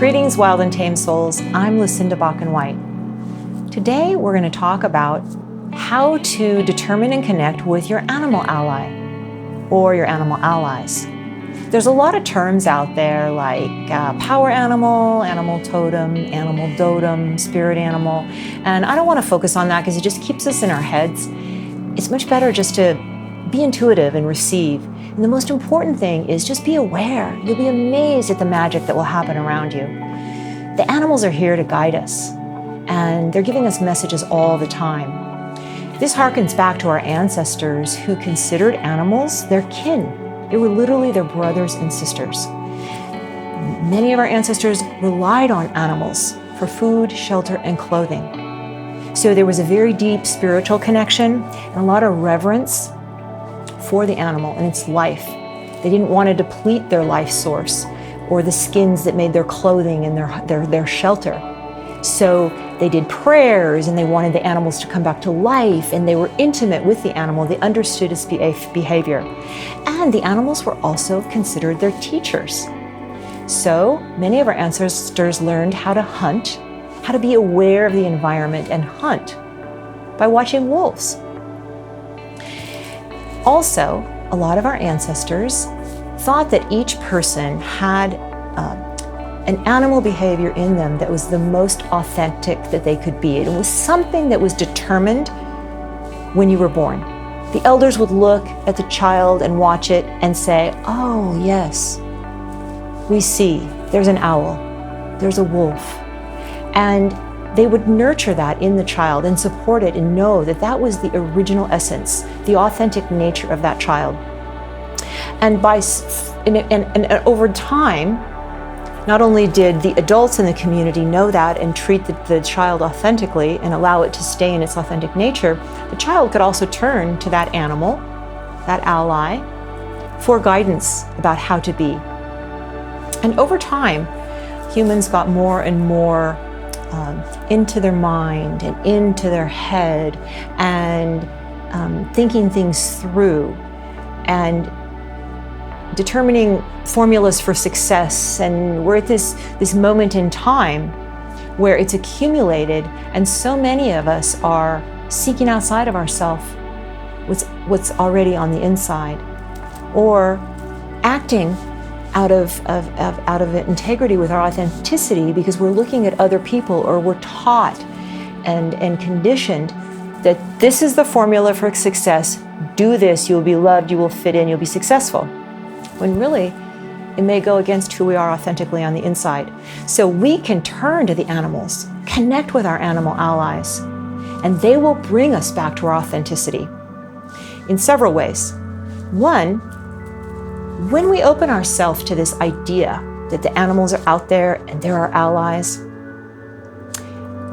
Greetings, wild and tame souls. I'm Cindie White. Today, we're going to talk about how to determine and connect with your animal ally or your animal allies. There's a lot of terms out there like power animal, animal totem, animal dotem, spirit animal, and I don't want to focus on that because it just keeps us in our heads. It's much better just to be intuitive and receive. And the most important thing is just be aware. You'll be amazed at the magic that will happen around you. The animals are here to guide us, and they're giving us messages all the time. This harkens back to our ancestors who considered animals their kin. They were literally their brothers and sisters. Many of our ancestors relied on animals for food, shelter, and clothing. So there was a very deep spiritual connection and a lot of reverence for the animal and its life. They didn't want to deplete their life source or the skins that made their clothing and their shelter. So they did prayers and they wanted the animals to come back to life, and they were intimate with the animal. They understood its behavior. And the animals were also considered their teachers. So many of our ancestors learned how to hunt, how to be aware of the environment and hunt by watching wolves. Also, a lot of our ancestors thought that each person had an animal behavior in them that was the most authentic that they could be. It was something that was determined when you were born. The elders would look at the child and watch it and say, oh yes, we see, there's an owl, there's a wolf. And they would nurture that in the child and support it and know that that was the original essence, the authentic nature of that child. And over time, not only did the adults in the community know that and treat the child authentically and allow it to stay in its authentic nature, the child could also turn to that animal, that ally, for guidance about how to be. And over time, humans got more and more into their mind and into their head and thinking things through and determining formulas for success. And we're at this moment in time where it's accumulated, and so many of us are seeking outside of ourselves what's already on the inside, or acting out of integrity with our authenticity because we're looking at other people, or we're taught and conditioned that this is the formula for success. Do this, you'll be loved, you will fit in, you'll be successful. When really, it may go against who we are authentically on the inside. So we can turn to the animals, connect with our animal allies, and they will bring us back to our authenticity in several ways. One, when we open ourselves to this idea that the animals are out there and they're our allies,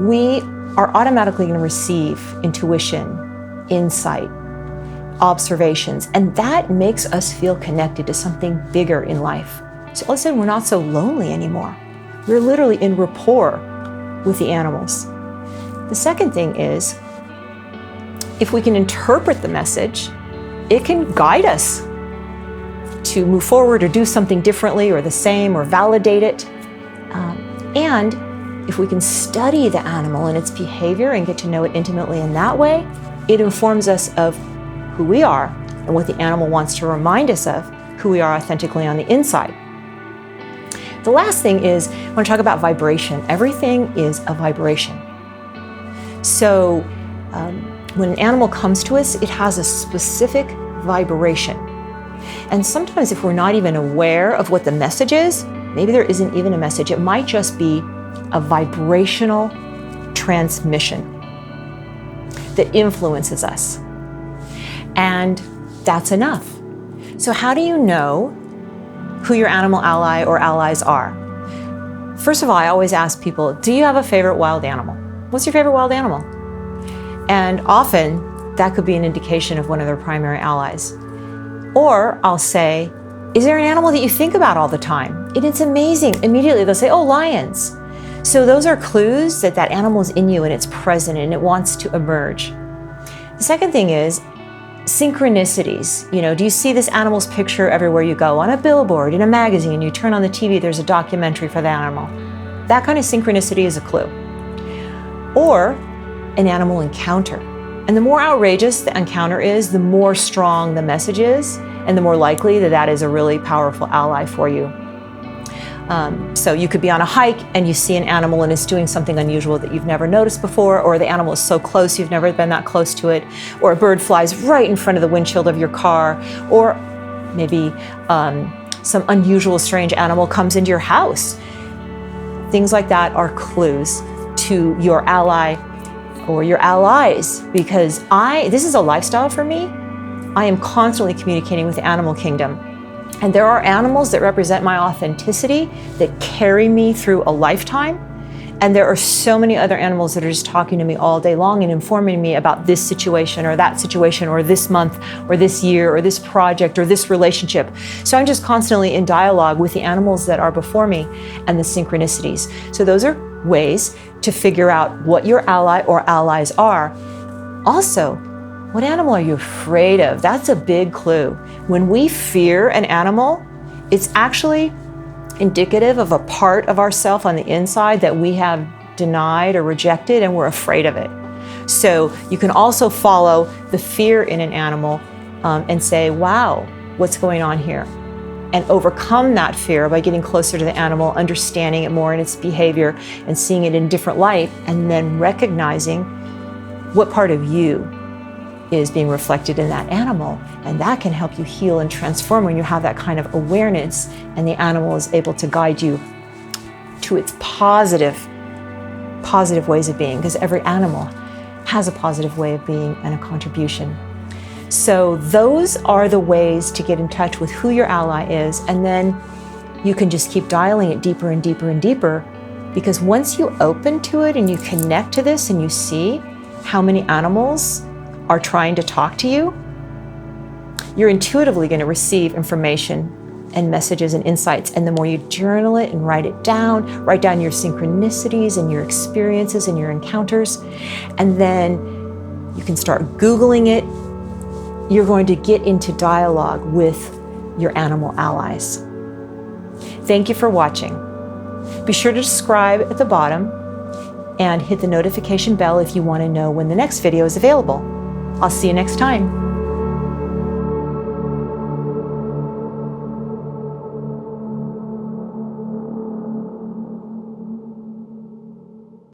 we are automatically going to receive intuition, insight, observations, and that makes us feel connected to something bigger in life. So all of a sudden, we're not so lonely anymore. We're literally in rapport with the animals. The second thing is, if we can interpret the message, it can guide us to move forward or do something differently or the same or validate it. And if we can study the animal and its behavior and get to know it intimately in that way, it informs us of who we are and what the animal wants to remind us of, who we are authentically on the inside. The last thing is, I want to talk about vibration. Everything is a vibration. So when an animal comes to us, it has a specific vibration. And sometimes if we're not even aware of what the message is, maybe there isn't even a message. It might just be a vibrational transmission that influences us. And that's enough. So how do you know who your animal ally or allies are? First of all, I always ask people, do you have a favorite wild animal? What's your favorite wild animal? And often that could be an indication of one of their primary allies. Or I'll say, is there an animal that you think about all the time? And it's amazing. Immediately they'll say, oh, lions. So those are clues that that animal is in you and it's present and it wants to emerge. The second thing is synchronicities. You know, do you see this animal's picture everywhere you go? On a billboard, in a magazine, you turn on the TV, there's a documentary for the animal. That kind of synchronicity is a clue. Or an animal encounter. And the more outrageous the encounter is, the more strong the message is, and the more likely that that is a really powerful ally for you. So you could be on a hike and you see an animal and it's doing something unusual that you've never noticed before, or the animal is so close you've never been that close to it, or a bird flies right in front of the windshield of your car, or maybe some unusual, strange animal comes into your house. Things like that are clues to your ally or your allies, because this is a lifestyle for me. I am constantly communicating with the animal kingdom. And there are animals that represent my authenticity, that carry me through a lifetime. And there are so many other animals that are just talking to me all day long and informing me about this situation or that situation or this month or this year or this project or this relationship. So I'm just constantly in dialogue with the animals that are before me and the synchronicities. So those are ways to figure out what your ally or allies are. Also, what animal are you afraid of? That's a big clue. When we fear an animal, it's actually indicative of a part of ourselves on the inside that we have denied or rejected, and we're afraid of it. So you can also follow the fear in an animal and say, wow, what's going on here? And overcome that fear by getting closer to the animal, understanding it more in its behavior and seeing it in a different light, and then recognizing what part of you is being reflected in that animal. And that can help you heal and transform when you have that kind of awareness and the animal is able to guide you to its positive ways of being, because every animal has a positive way of being and a contribution. So those are the ways to get in touch with who your ally is, and then you can just keep dialing it deeper and deeper and deeper, because once you open to it and you connect to this and you see how many animals are trying to talk to you, you're intuitively going to receive information and messages and insights. And the more you journal it and write down your synchronicities and your experiences and your encounters, and then you can start Googling it, you're going to get into dialogue with your animal allies. Thank you for watching. Be sure to subscribe at the bottom and hit the notification bell if you want to know when the next video is available. I'll see you next time.